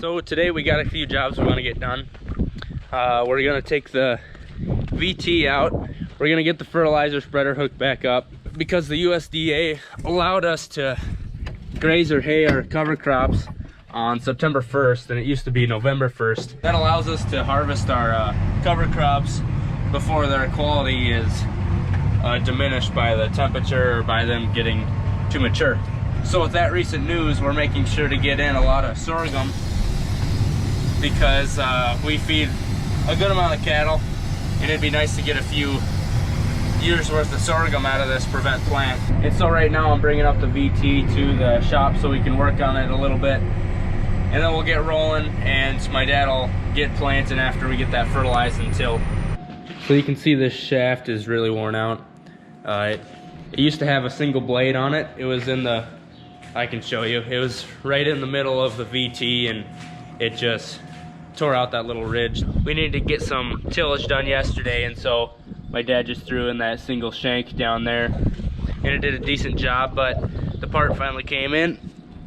So today we got a few jobs we want to get done. We're gonna take the VT out. We're gonna get the fertilizer spreader hooked back up because the USDA allowed us to graze or hay our cover crops on September 1st, and it used to be November 1st. That allows us to harvest our cover crops before their quality is diminished by the temperature or by them getting too mature. So with that recent news, we're making sure to get in a lot of sorghum because we feed a good amount of cattle, and it'd be nice to get a few years worth of sorghum out of this prevent plant. And so right now I'm bringing up the VT to the shop so we can work on it a little bit, and then we'll get rolling, and my dad will get planting after we get that fertilized and tilled. So you can see this shaft is really worn out. It used to have a single blade on it. It was in the, I can show you, it was right in the middle of the VT, and it just tore out that little ridge. We needed to get some tillage done yesterday, and so my dad just threw in that single shank down there, and it did a decent job, but the part finally came in,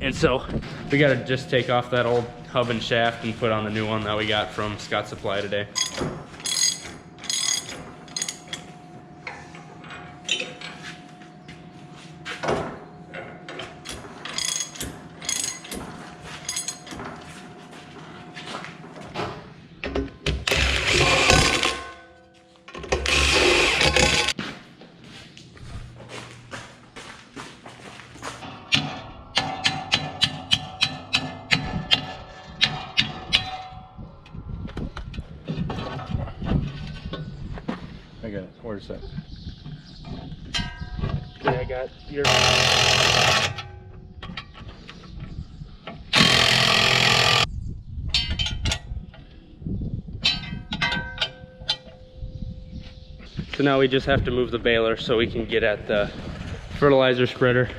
and so we gotta just take off that old hub and shaft and put on the new one that we got from Scott Supply today. I got it. Where's that? Okay, I got your... So now we just have to move the baler so we can get at the fertilizer spreader,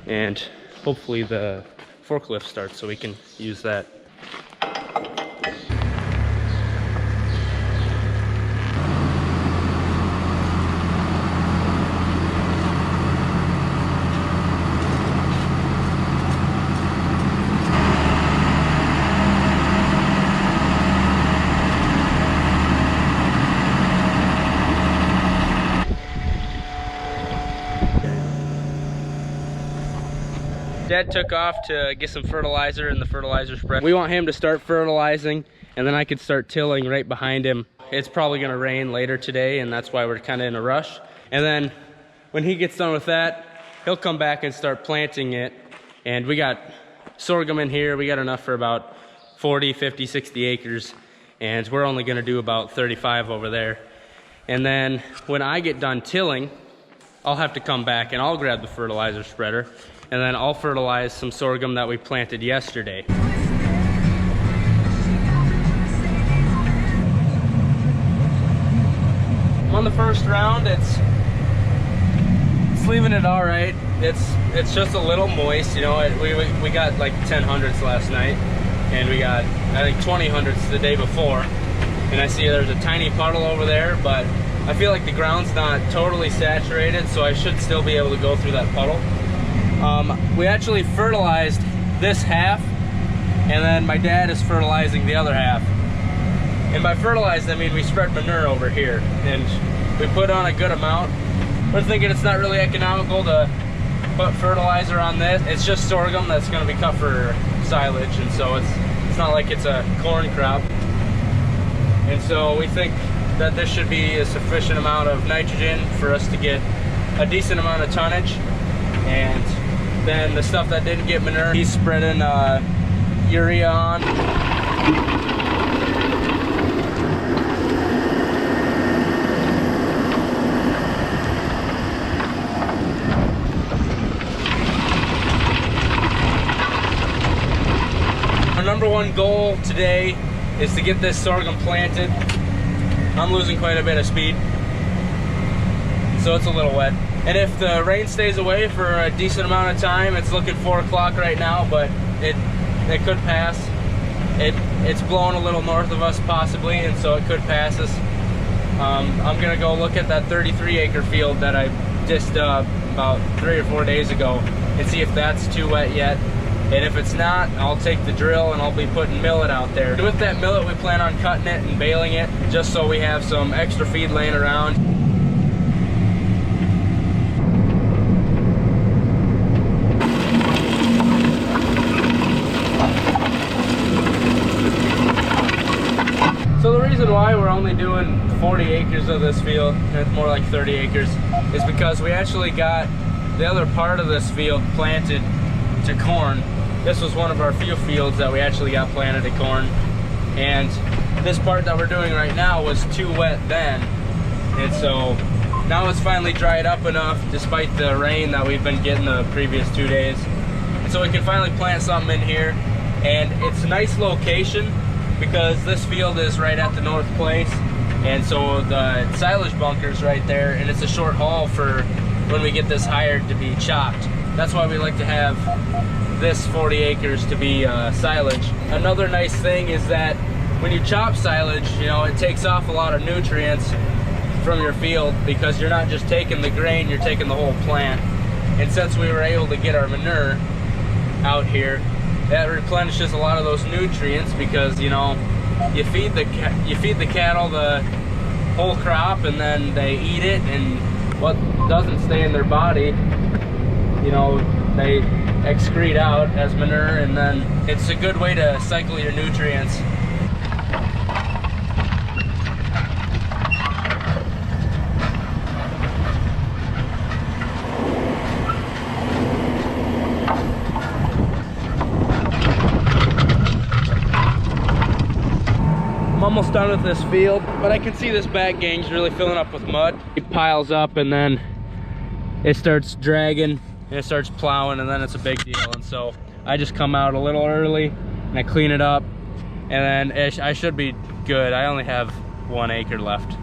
and hopefully the forklift starts so we can use that. Dad took off to get some fertilizer in the fertilizer spread. We want him to start fertilizing, and then I could start tilling right behind him. It's probably gonna rain later today, and that's why we're kind of in a rush. And then when he gets done with that, he'll come back and start planting it. And we got sorghum in here. We got enough for about 40, 50, 60 acres. And we're only gonna do about 35 over there. And then when I get done tilling, I'll have to come back and I'll grab the fertilizer spreader, and then I'll fertilize some sorghum that we planted yesterday. On the first round, it's leaving it all right. It's just a little moist, you know. We got like 10 hundredths last night, and we got, I think, 20 hundredths the day before. And I see there's a tiny puddle over there, but I feel like the ground's not totally saturated, so I should still be able to go through that puddle. We actually fertilized this half, and then my dad is fertilizing the other half. And by fertilized, I mean we spread manure over here, and we put on a good amount. We're thinking it's not really economical to put fertilizer on this. It's just sorghum that's going to be cut for silage, and so it's not like it's a corn crop. And so we think that this should be a sufficient amount of nitrogen for us to get a decent amount of tonnage. And then the stuff that didn't get manure, he's spreading urea on. Our number one goal today is to get this sorghum planted. I'm losing quite a bit of speed, so it's a little wet. And if the rain stays away for a decent amount of time, it's looking 4 o'clock right now, but it could pass. It's blowing a little north of us possibly, and so it could pass us. I'm gonna go look at that 33-acre field that I dished about 3 or 4 days ago and see if that's too wet yet. And if it's not, I'll take the drill and I'll be putting millet out there. And with that millet, we plan on cutting it and baling it just so we have some extra feed laying around. So the reason why we're only doing 40 acres of this field, and it's more like 30 acres, is because we actually got the other part of this field planted to corn. This was one of our few fields that we actually got planted to corn. And this part that we're doing right now was too wet then. And so now it's finally dried up enough, despite the rain that we've been getting the previous 2 days. And so we can finally plant something in here. And it's a nice location, because this field is right at the north place, and so the silage bunker's right there, and it's a short haul for when we get this hired to be chopped. That's why we like to have this 40 acres to be silage. Another nice thing is that when you chop silage, you know, it takes off a lot of nutrients from your field, because you're not just taking the grain, you're taking the whole plant. And since we were able to get our manure out here, that replenishes a lot of those nutrients, because, you know, you feed the cattle the whole crop, and then they eat it, and what doesn't stay in their body, you know, they excrete out as manure, and then it's a good way to cycle your nutrients. I'm almost done with this field, but I can see this back gang's really filling up with mud. It piles up, and then it starts dragging, and it starts plowing, and then it's a big deal. And so I just come out a little early and I clean it up, and then I should be good. I only have 1 acre left.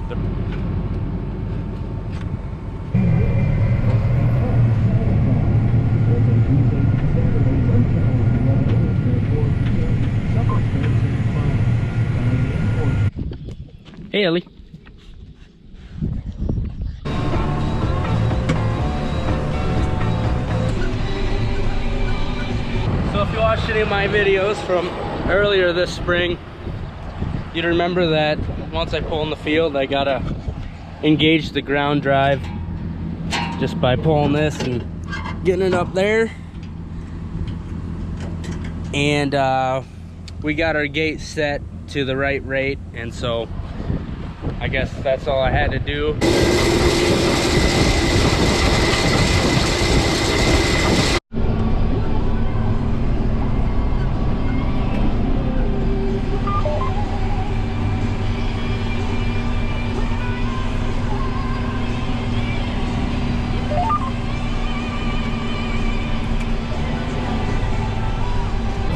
Hey, Ellie. So if you watched any of my videos from earlier this spring, you'd remember that once I pull in the field, I gotta engage the ground drive just by pulling this and getting it up there. And we got our gate set to the right rate, and so I guess that's all I had to do.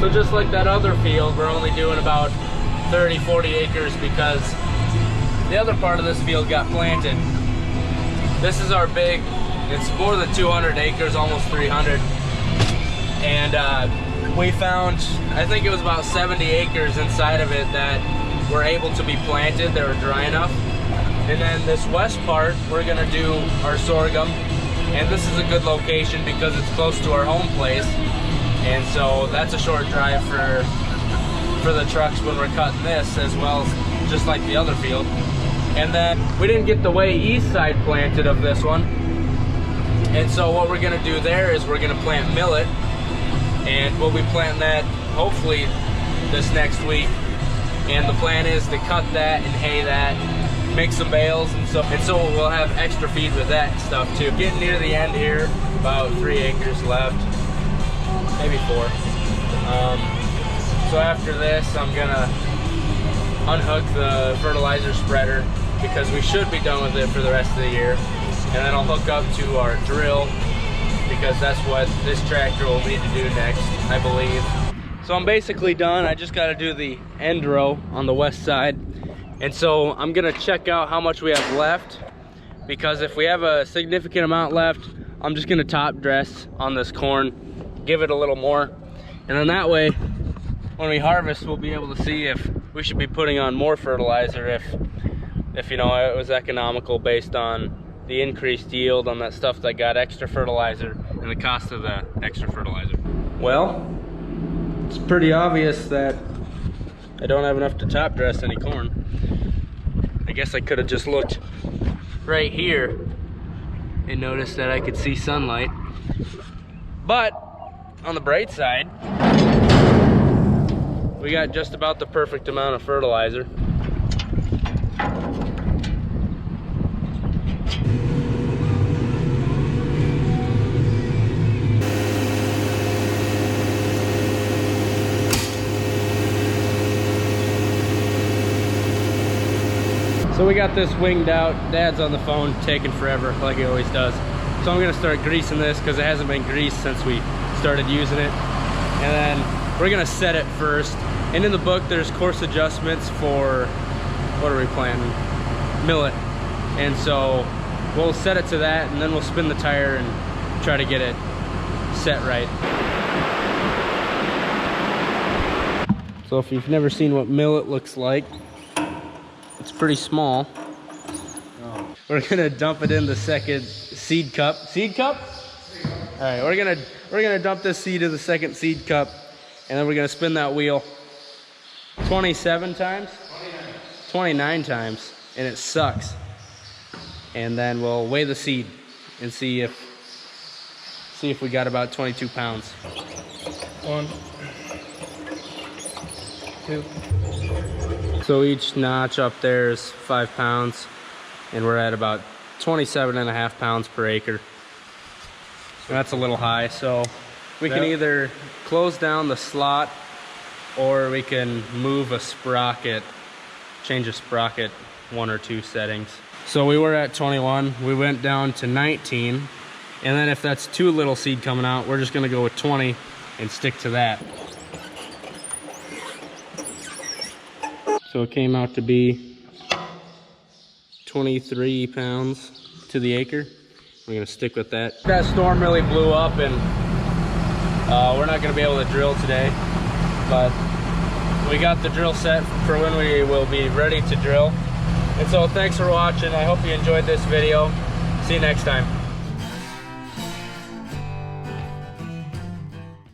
So just like that other field, we're only doing about 30-40 acres because the other part of this field got planted. This is our big, it's more than 200 acres, almost 300. And we found, I think it was about 70 acres inside of it that were able to be planted. They were dry enough. And then this west part, we're gonna do our sorghum. And this is a good location because it's close to our home place. And so that's a short drive for the trucks when we're cutting this, as well as just like the other field. And then we didn't get the way east side planted of this one. And so what we're gonna do there is we're gonna plant millet, and we'll be planting that hopefully this next week. And the plan is to cut that and hay that, make some bales, and so we'll have extra feed with that stuff too. Getting near the end here, about 3 acres left, maybe 4. So after this, I'm gonna unhook the fertilizer spreader because we should be done with it for the rest of the year. And then I'll hook up to our drill because that's what this tractor will need to do next, I believe. So I'm basically done. I just gotta do the end row on the west side. And so I'm gonna check out how much we have left, because if we have a significant amount left, I'm just gonna top dress on this corn, give it a little more. And then that way, when we harvest, we'll be able to see if we should be putting on more fertilizer, if you know, it was economical based on the increased yield on that stuff that got extra fertilizer and the cost of the extra fertilizer. Well, It's pretty obvious that I don't have enough to top dress any corn. I guess I could have just looked right here and noticed that I could see sunlight. But on the bright side, we got just about the perfect amount of fertilizer. So we got this winged out. Dad's on the phone taking forever like he always does. So I'm gonna start greasing this because it hasn't been greased since we started using it. And then we're gonna set it first. And in the book there's course adjustments for, what are we planting? Millet. And so we'll set it to that and then we'll spin the tire and try to get it set right. So if you've never seen what millet looks like, it's pretty small. Oh. We're gonna dump it in the second seed cup. Seed cup? All right, we're gonna dump this seed in the second seed cup, and then we're gonna spin that wheel 27 times? 29 times, and it sucks. And then we'll weigh the seed and see if we got about 22 pounds. 1, 2. So each notch up there is 5 pounds, and we're at about 27.5 pounds per acre. So that's a little high, so we can either close down the slot or we can move a sprocket, change a sprocket 1 or 2 settings. So we were at 21, we went down to 19, and then if that's too little seed coming out, we're just gonna go with 20 and stick to that. So it came out to be 23 pounds to the acre. We're gonna stick with that. That storm really blew up and we're not gonna be able to drill today, but we got the drill set for when we will be ready to drill. And so thanks for watching. I hope you enjoyed this video. See you next time.